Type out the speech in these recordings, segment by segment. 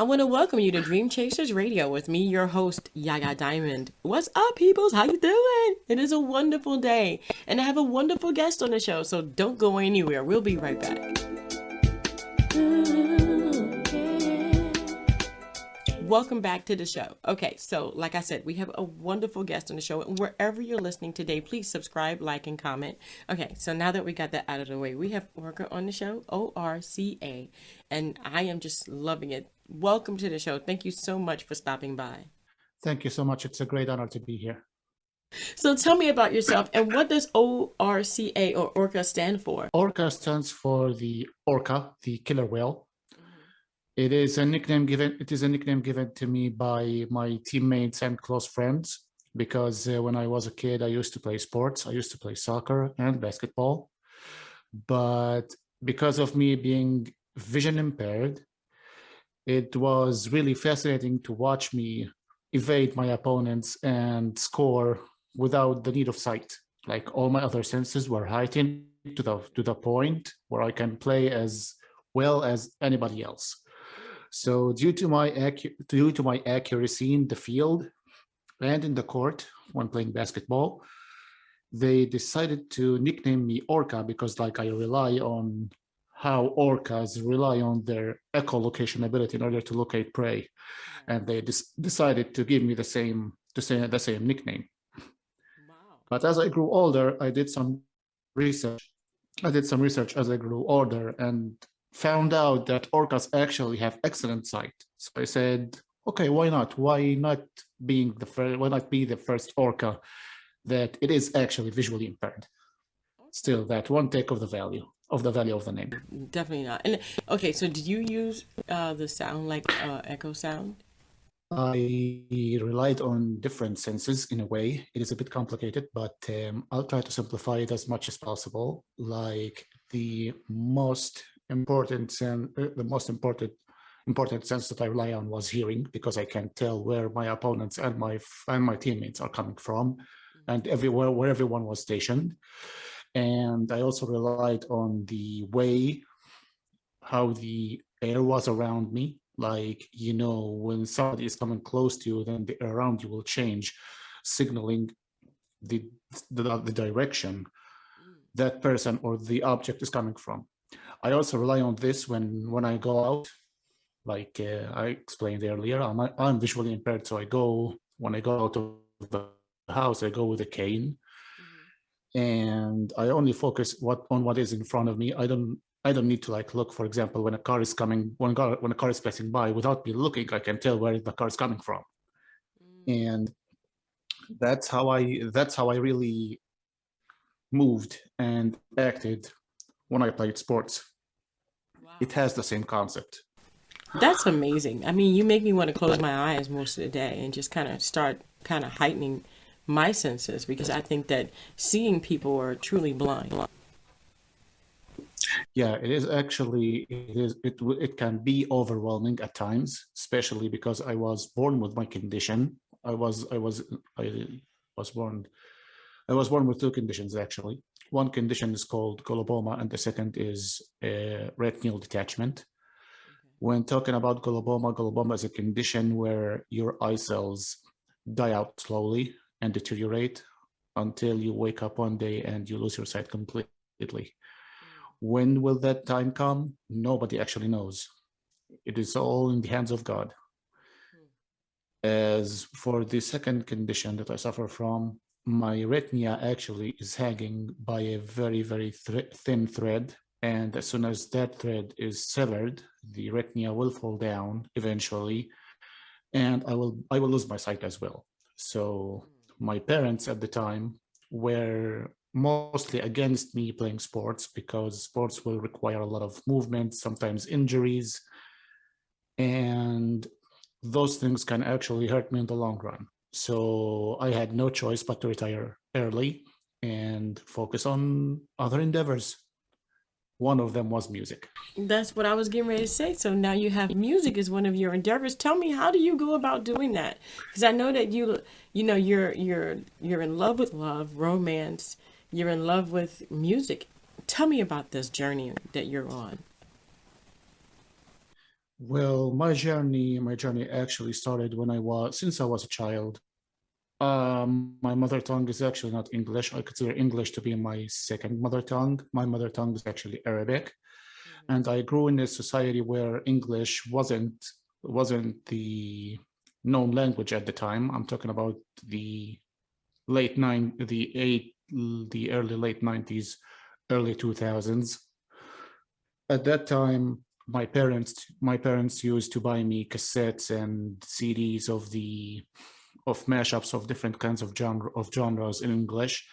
I want to welcome you to Dream Chasers Radio with me, your host, Yaya Diamond. What's up, peoples? How you doing? It is a wonderful day, and I have a wonderful guest on the show, so don't go anywhere. We'll be right back. Welcome back to the show. Okay, so like I said, we have a wonderful guest on the show. And wherever you're listening today, please subscribe, like, and comment. Okay, so now that we got that out of the way, we have Orca on the show, O.R.C.A, and I am just loving it. Welcome to the show. Thank you so much for stopping by. Thank you so much. It's a great honor to be here. So tell me about yourself, and what does O.R.C.A or Orca stand for? Orca stands for the orca, the killer whale. It is a nickname given to me by my teammates and close friends because when I was a kid, I used to play sports. I used to play soccer and basketball. But because of me being vision impaired, it was really fascinating to watch me evade my opponents and score without the need of sight. Like all my other senses were heightened to the point where I can play as well as anybody else. So due to my accuracy in the field and in the court when playing basketball, they decided to nickname me Orca because like I rely on how orcas rely on their echolocation ability in order to locate prey, and they decided to give me the same nickname. Wow. But as I grew older, I did some research. As I grew older and found out that orcas actually have excellent sight. So I said, okay, why not? Why not be the first orca that it is actually visually impaired? Still, that one take of the value of the name. Definitely not. And okay, so did you use the sound like echo sound? I relied on different senses in a way. It is a bit complicated, but I'll try to simplify it as much as possible. Like the most important sense that I rely on was hearing, because I can tell where my opponents and my teammates are coming from, and where everyone was stationed. And I also relied on the way how the air was around me. Like, when somebody is coming close to you, then the air around you will change, signaling the direction that person or the object is coming from. I also rely on this when I go out. Like I explained earlier, I'm visually impaired, so when I go out of the house, I go with a cane, and I only focus on what is in front of me. I don't need to look. For example, when a car is passing by, without me looking, I can tell where the car is coming from, and that's how I really moved and acted when I played sports. Wow. It has the same concept. That's amazing. I mean, you make me want to close my eyes most of the day and just kind of start kind of heightening my senses, because I think that seeing people are truly blind. Yeah, it is actually, it can be overwhelming at times, especially because I was born with my condition. I was born with two conditions actually. One condition is called globoma, and the second is retinal detachment. When talking about globoma is a condition where your eye cells die out slowly and deteriorate until you wake up one day and you lose your sight completely. When will that time come? Nobody actually knows. It is all in the hands of God. As for the second condition that I suffer from, my retina actually is hanging by a very, very thin thread. And as soon as that thread is severed, the retina will fall down eventually, and I will lose my sight as well. So my parents at the time were mostly against me playing sports, because sports will require a lot of movement, sometimes injuries, and those things can actually hurt me in the long run. So I had no choice but to retire early and focus on other endeavors. One of them was music. That's what I was getting ready to say. So now you have music as one of your endeavors. Tell me, how do you go about doing that? Because I know that you're in love with love, romance. You're in love with music. Tell me about this journey that you're on. Well, my journey actually started since I was a child. My mother tongue is actually not English. I consider English to be my second mother tongue. My mother tongue is actually Arabic, Hmm. and I grew in a society where English wasn't the known language at the time. I'm talking about the the early late 90s, early 2000s. At that time, my parents used to buy me cassettes and CDs of mashups of different kinds of genres in English,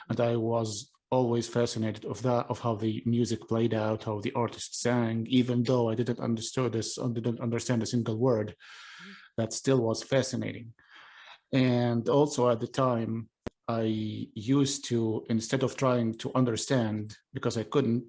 and I was always fascinated of how the music played out, how the artist sang, even though I didn't understand a single word. That still was fascinating. And also at the time, I used to, instead of trying to understand, because I couldn't,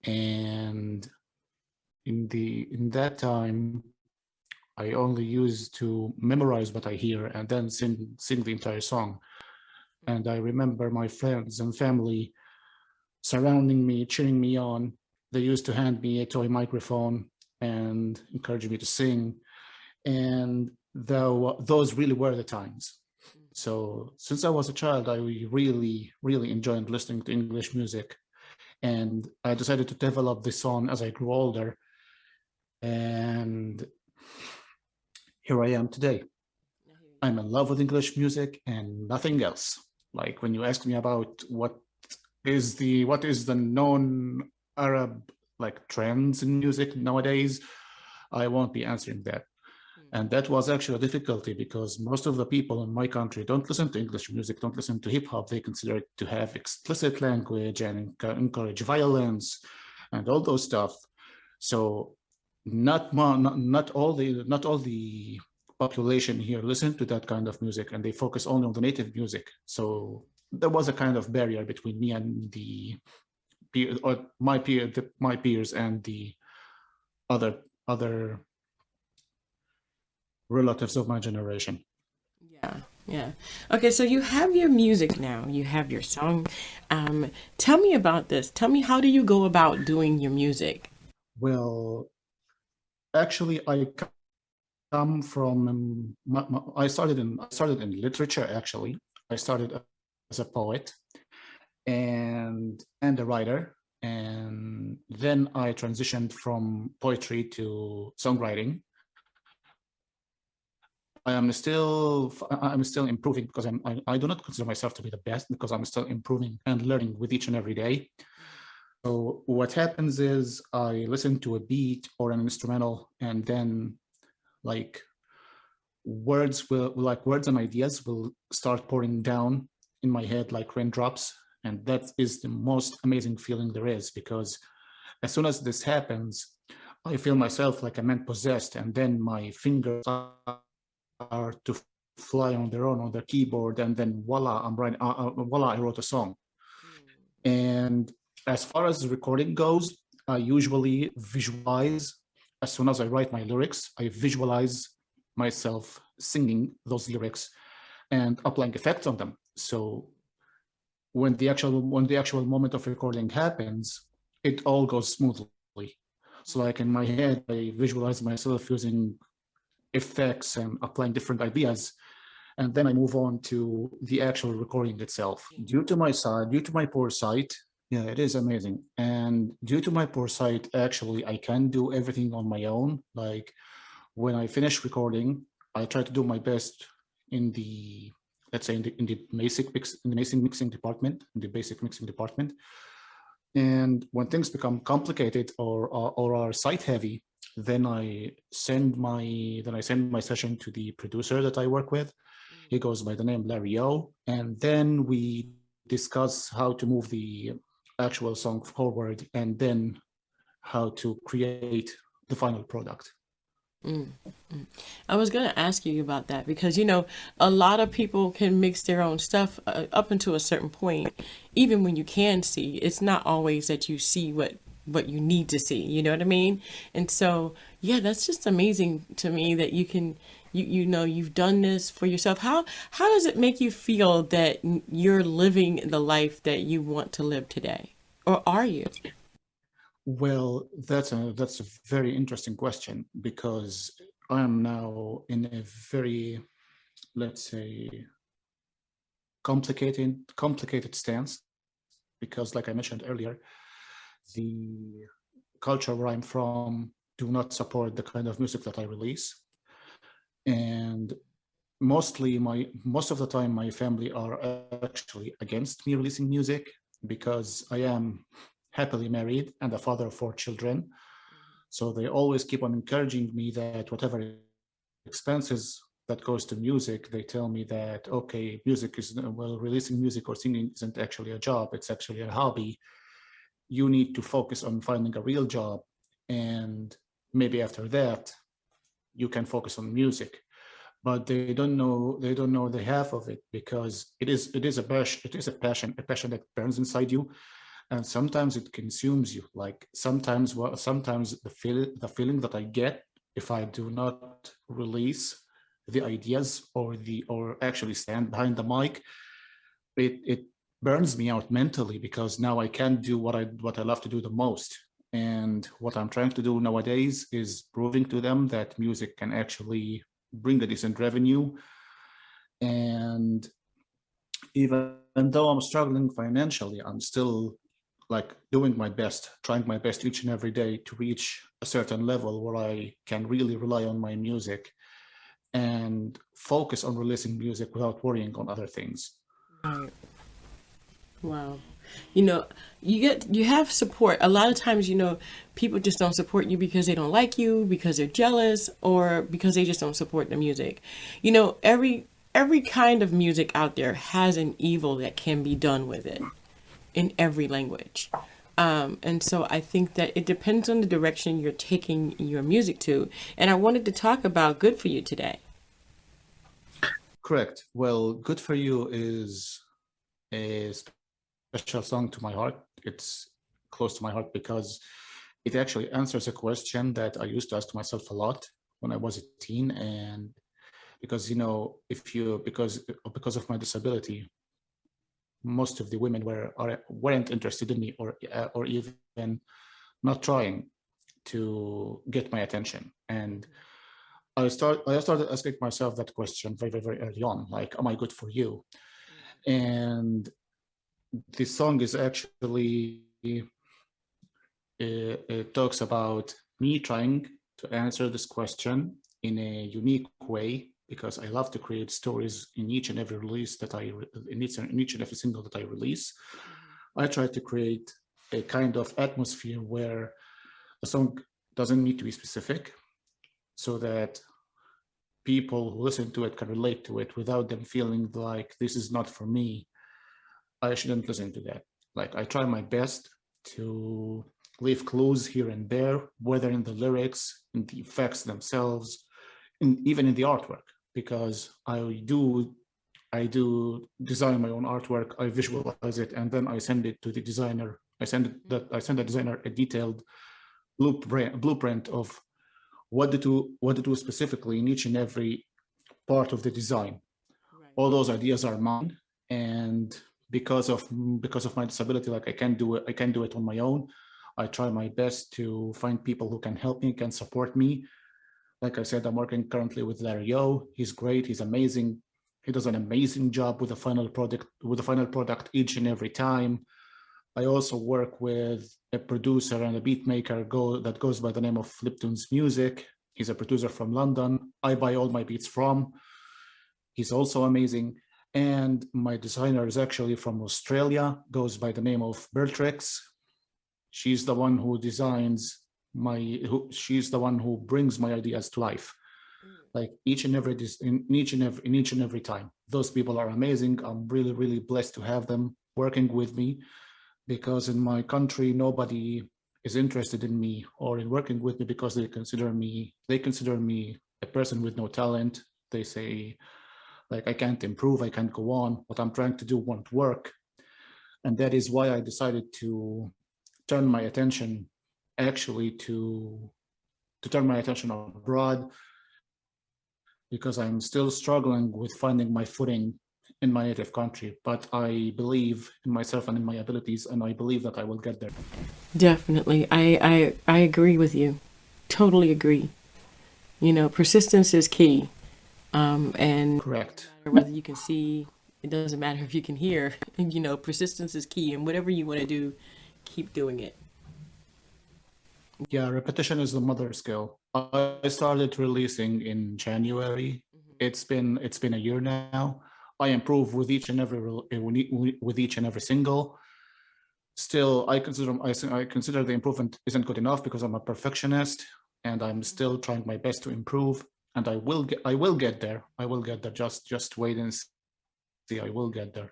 and in that time, I only used to memorize what I hear and then sing the entire song. And I remember my friends and family surrounding me, cheering me on. They used to hand me a toy microphone and encourage me to sing. And though those really were the times. So since I was a child, I really, really enjoyed listening to English music. And I decided to develop this song as I grew older. And here I am today. I hear you. I'm in love with English music and nothing else. Like when you ask me about what is the known Arab like trends in music nowadays, I won't be answering that. And that was actually a difficulty because most of the people in my country don't listen to English music, don't listen to hip hop. They consider it to have explicit language and encourage violence and all those stuff. So not all the population here listen to that kind of music, and they focus only on the native music. So there was a kind of barrier between me and the peer or my peers and the other relatives of my generation. Yeah, yeah. Okay, so you have your music now. You have your song. Tell me about this. Tell me, how do you go about doing your music? Well, actually, I come from I started in literature. Actually, I started as a poet and a writer, and then I transitioned from poetry to songwriting. I'm still improving because I do not consider myself to be the best because I'm still improving and learning with each and every day. So what happens is I listen to a beat or an instrumental, and then like words and ideas will start pouring down in my head like raindrops. And that is the most amazing feeling there is, because as soon as this happens, I feel myself like a man possessed, and then my fingers are to fly on their own on the keyboard, and then voila, I wrote a song. And as far as the recording goes, I usually visualize, as soon as I write my lyrics, I visualize myself singing those lyrics and applying effects on them. So when the actual moment of recording happens, it all goes smoothly. So like in my head, I visualize myself using effects and applying different ideas, and then I move on to the actual recording itself. Due to my poor sight, yeah, it is amazing. And due to my poor sight, actually, I can do everything on my own. Like when I finish recording, I try to do my best in the let's say in the basic mixing department. And when things become complicated or are site heavy, then I send my session to the producer that I work with. He goes by the name Larry O, and then we discuss how to move the actual song forward, and then how to create the final product. I was going to ask you about that because, a lot of people can mix their own stuff up until a certain point. Even when you can see, it's not always that you see what you need to see. You know what I mean? And so, yeah, that's just amazing to me that you've done this for yourself. How does it make you feel that you're living the life that you want to live today? Or are you? Well, that's a very interesting question because I am now in a very, let's say, complicated stance because, like I mentioned earlier, the culture where I'm from do not support the kind of music that I release, and most of the time my family are actually against me releasing music because I am happily married and a father of 4 children. So they always keep on encouraging me that whatever expenses that goes to music, they tell me that, okay, music is, well, releasing music or singing isn't actually a job, it's actually a hobby. You need to focus on finding a real job. And maybe after that, you can focus on music. But they don't know the half of it because it is a passion that burns inside you, and sometimes it consumes you. Like sometimes the feeling that I get if I do not release the ideas or actually stand behind the mic, it burns me out mentally because now I can't do what I love to do the most. And what I'm trying to do nowadays is proving to them that music can actually bring a decent revenue. And even though I'm struggling financially, I'm still like doing my best, trying my best each and every day to reach a certain level where I can really rely on my music and focus on releasing music without worrying on other things. Right. Wow. You know, you have support. A lot of times, people just don't support you because they don't like you, because they're jealous, or because they just don't support the music. Every kind of music out there has an evil that can be done with it in every language. And so I think that it depends on the direction you're taking your music to. And I wanted to talk about Good For You today. Correct. Well, Good For You is a special song to my heart. It's close to my heart because it actually answers a question that I used to ask myself a lot when I was a teen. And because because of my disability, most of the women weren't interested in me, or even not trying to get my attention. And I started asking myself that question very, very, very early on, like, am I good for you? And this song is actually it talks about me trying to answer this question in a unique way because I love to create stories in each and every release in each and every single that I release. I try to create a kind of atmosphere where a song doesn't need to be specific, so that people who listen to it can relate to it without them feeling like this is not for me. I shouldn't listen to that. Like, I try my best to leave clues here and there, whether in the lyrics, in the effects themselves, even in the artwork, because I do design my own artwork. I visualize it, and then I send it to the designer. I send the designer a detailed blueprint of what to do specifically in each and every part of the design. Right. All those ideas are mine, and because of my disability, like, I can't do it on my own. I try my best to find people who can help me, can support me. Like I said, I'm working currently with Larry O. He's great. He's amazing. He does an amazing job with the final product each and every time. I also work with a producer and a beat maker that goes by the name of Fliptoons Music. He's a producer from London. I buy all my beats from. He's also amazing. And my designer is actually from Australia, goes by the name of Bertrix. She's the one who designs she's the one who brings my ideas to life. Like, in each and every time. Those people are amazing. I'm really, really blessed to have them working with me, because in my country nobody is interested in me or in working with me because they consider me a person with no talent. They say, like, I can't improve, I can't go on, what I'm trying to do won't work. And that is why I decided to turn my attention actually to turn my attention abroad, because I'm still struggling with finding my footing in my native country, but I believe in myself and in my abilities, and I believe that I will get there. Definitely. I agree with you. Totally agree. You know, persistence is key. And Correct. whether you can see, it doesn't matter if you can hear, you know, persistence is key. And whatever you want to do, keep doing it. Yeah, repetition is the mother skill. I started releasing in January. It's been a year now. I improve with each and every with each and every single. Still, I consider the improvement isn't good enough because I'm a perfectionist, and I'm still trying my best to improve. And I will get there. I will get there. Just wait and see. I will get there.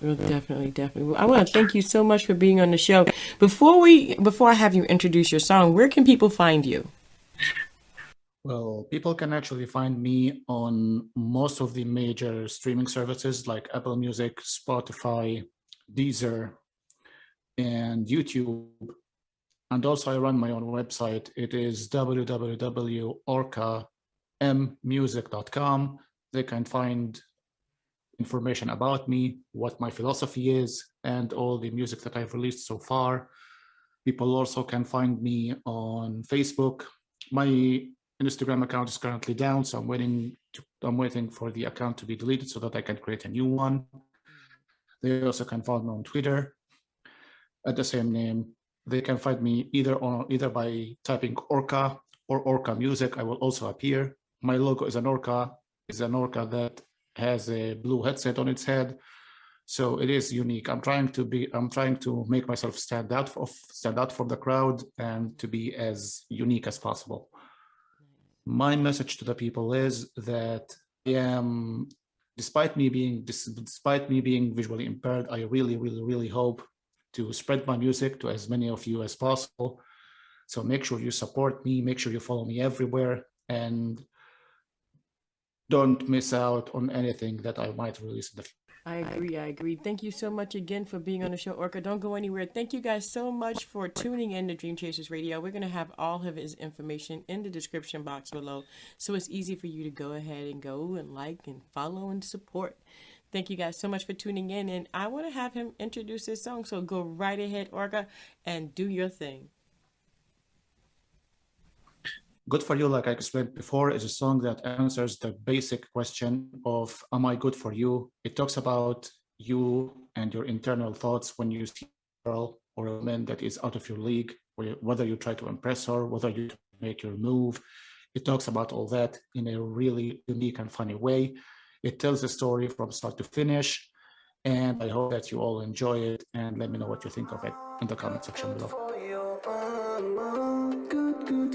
Well, definitely, definitely. Well, I want to thank you so much for being on the show. Before I have you introduce your song, where can people find you? Well, people can actually find me on most of the major streaming services like Apple Music, Spotify, Deezer, and YouTube. And also I run my own website. It is www.orcammusic.com. They can find information about me, what my philosophy is, and all the music that I've released so far. People also can find me on Facebook. My Instagram account is currently down, so I'm waiting for the account to be deleted so that I can create a new one. They also can find me on Twitter at the same name. They can find me either by typing Orca or Orca Music. I will also appear. My logo is an Orca. It's an Orca that has a blue headset on its head, so it is unique. I'm trying to make myself stand out from the crowd and to be as unique as possible. My message to the people is that despite me being visually impaired, I really hope to spread my music to as many of you as possible. So make sure you support me, make sure you follow me everywhere, and don't miss out on anything that I might release in the future. I agree. Thank you so much again for being on the show, Orca. Don't go anywhere. Thank you guys so much for tuning in to Dream Chasers Radio. We're going to have all of his information in the description box below, so it's easy for you to go ahead and go and like and follow and support. Thank you guys so much for tuning in, and I want to have him introduce his song, so go right ahead, Orca, and do your thing. Good For You, like I explained before, is a song that answers the basic question of, am I good for you? It talks about you and your internal thoughts when you see a girl or a man that is out of your league, whether you try to impress her, whether you make your move. It talks about all that in a really unique and funny way. It tells the story from start to finish, and I hope that you all enjoy it, and let me know what you think of it in the comment section below. Good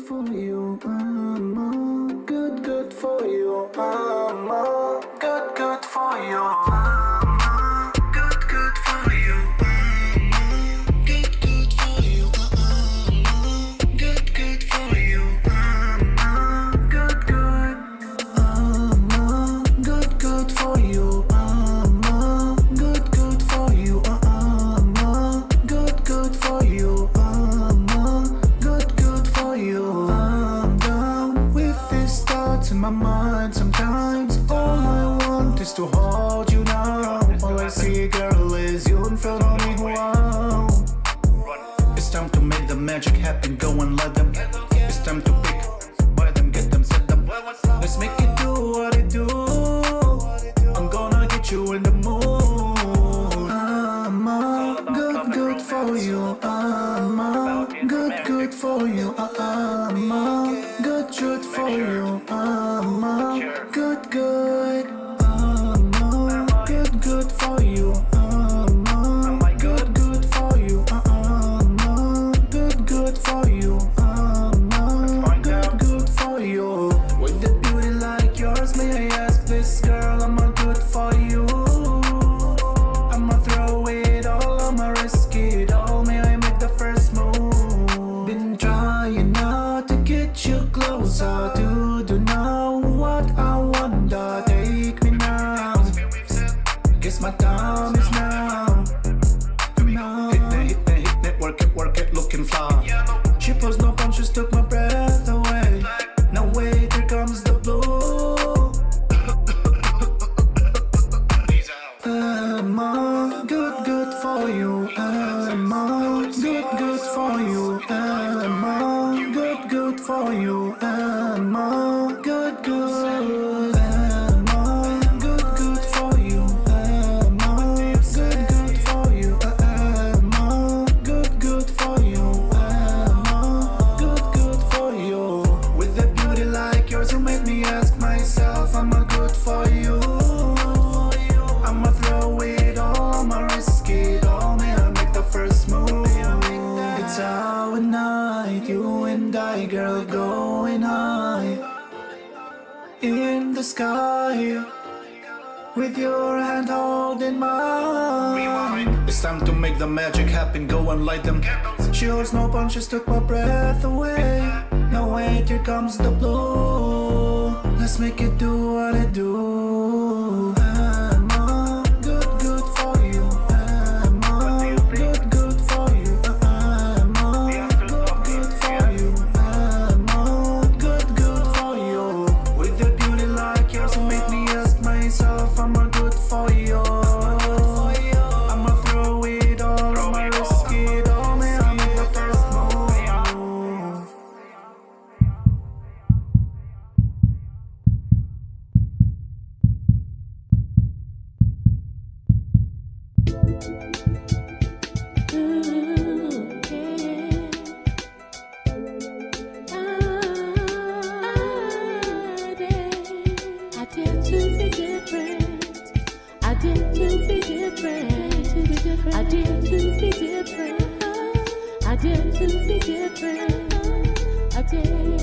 for you, good for you, good for you, good for you, good for you, good for you, good for you, good for you, good for you. I'm down with these thoughts in my mind. Sometimes all I want is to hold you now. All I see, girl, is you in front of me. Wow. It's time to make the magic happen. Go and let them. It's time to pick, buy them, get them, set them. Let's make it do what it do. I'm gonna get you in the mood. I'm good for you. I'm good for you. I'm good for you. I'm good I'm good for you. I'm good for you. I'm good for you. I'm good for you. With the beauty like in the sky, with your hand holding mine. It's time to make the magic happen, go and light them. She holds no punches, took my breath away. Now wait, here comes the blue. Let's make it do what it do. I'm all good, good for you. I'm all good, good for you. I'm all good, good for you. I'm all good, good for you. With a beauty like yours, it make me ask myself, I'm all good for you. I'ma throw it all, I'ma risk it all, man, I'll make the first move. I dare to be different. I dare to be different. I dare to be different. I dare to be different. I dare.